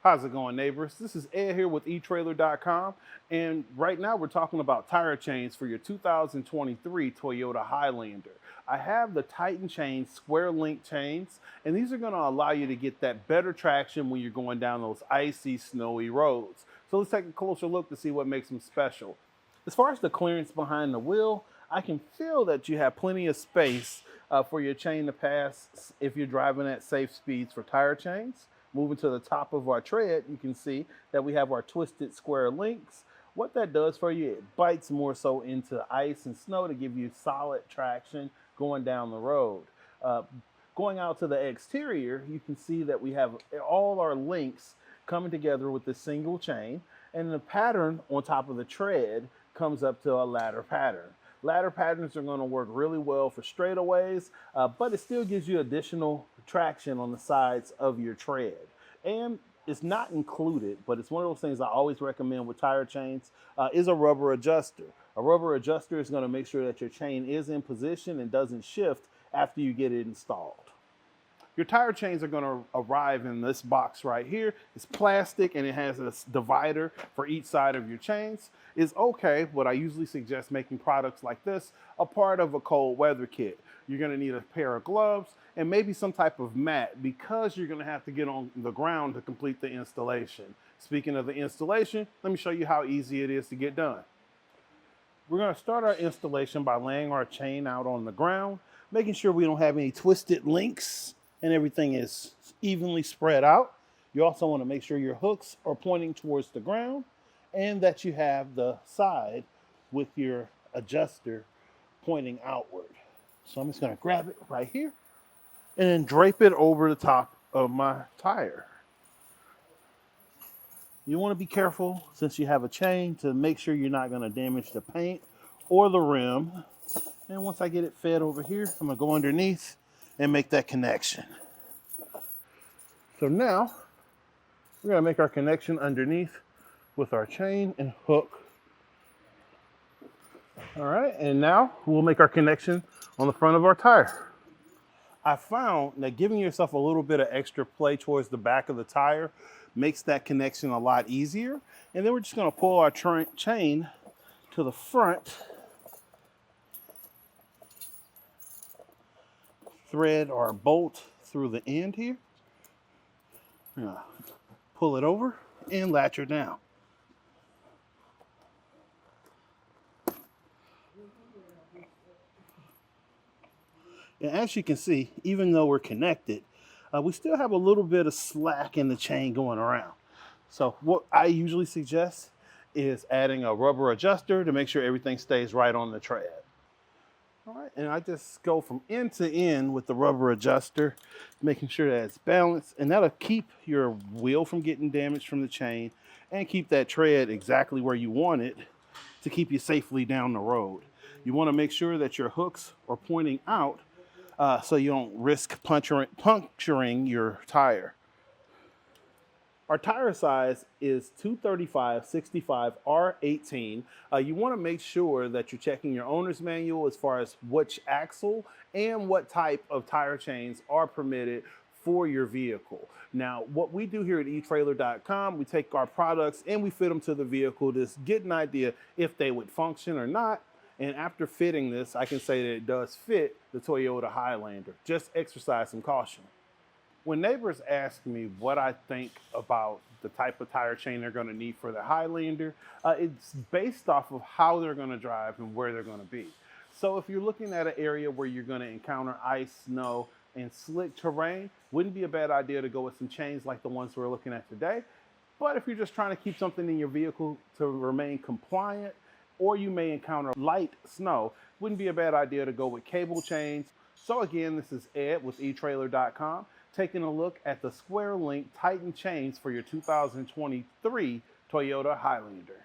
How's it going, neighbors? This is Ed here with etrailer.com, and right now we're talking about tire chains for your 2023 Toyota Highlander. I have the Titan chain square link chains, and these are going to allow you to get that better traction when you're going down those icy, snowy roads. So let's take a closer look to see what makes them special. As far as the clearance behind the wheel, I can feel that you have plenty of space for your chain to pass if you're driving at safe speeds for tire chains. Moving to the top of our tread, you can see that we have our twisted square links. What that does for you, it bites more so into ice and snow to give you solid traction going down the road. Going out to the exterior, you can see that we have all our links coming together with this single chain, and the pattern on top of the tread comes up to a ladder pattern. Ladder patterns are going to work really well for straightaways, but it still gives you additional traction on the sides of your tread. And it's not included, but it's one of those things I always recommend with tire chains, is a rubber adjuster. A rubber adjuster is going to make sure that your chain is in position and doesn't shift after you get it installed. Your tire chains are going to arrive in this box right here. It's plastic and it has a divider for each side of your chains. It's okay, but I usually suggest making products like this a part of a cold weather kit. You're going to need a pair of gloves and maybe some type of mat because you're going to have to get on the ground to complete the installation. Speaking of the installation, let me show you how easy it is to get done. We're going to start our installation by laying our chain out on the ground, making sure we don't have any twisted links and everything is evenly spread out. You also want to make sure your hooks are pointing towards the ground and that you have the side with your adjuster pointing outward. So I'm just going to grab it right here and then drape it over the top of my tire. You want to be careful since you have a chain to make sure you're not going to damage the paint or the rim. And once I get it fed over here, I'm going to go underneath and make that connection. So now we're going to make our connection underneath with our chain and hook. All right, and now we'll make our connection on the front of our tire. I found that giving yourself a little bit of extra play towards the back of the tire makes that connection a lot easier. And then we're just going to pull our chain to the front, thread our bolt through the end here, pull it over and latch her down. And as you can see, even though we're connected, we still have a little bit of slack in the chain going around. So what I usually suggest is adding a rubber adjuster to make sure everything stays right on the tread. All right, and I just go from end to end with the rubber adjuster, making sure that it's balanced, and that'll keep your wheel from getting damaged from the chain and keep that tread exactly where you want it to keep you safely down the road. You want to make sure that your hooks are pointing out so you don't risk puncturing your tire. Our tire size is 235/65 R18. You want to make sure that you're checking your owner's manual as far as which axle and what type of tire chains are permitted for your vehicle. Now, what we do here at etrailer.com, we take our products and we fit them to the vehicle to get an idea if they would function or not. And after fitting this, I can say that it does fit the Toyota Highlander. Just exercise some caution. When neighbors ask me what I think about the type of tire chain they're going to need for the Highlander, it's based off of how they're going to drive and where they're going to be. So if you're looking at an area where you're going to encounter ice, snow, and slick terrain, wouldn't be a bad idea to go with some chains like the ones we're looking at today. But if you're just trying to keep something in your vehicle to remain compliant, or you may encounter light snow, wouldn't be a bad idea to go with cable chains. So again, this is Ed with etrailer.com, taking a look at the square link Titan chains for your 2023 Toyota Highlander.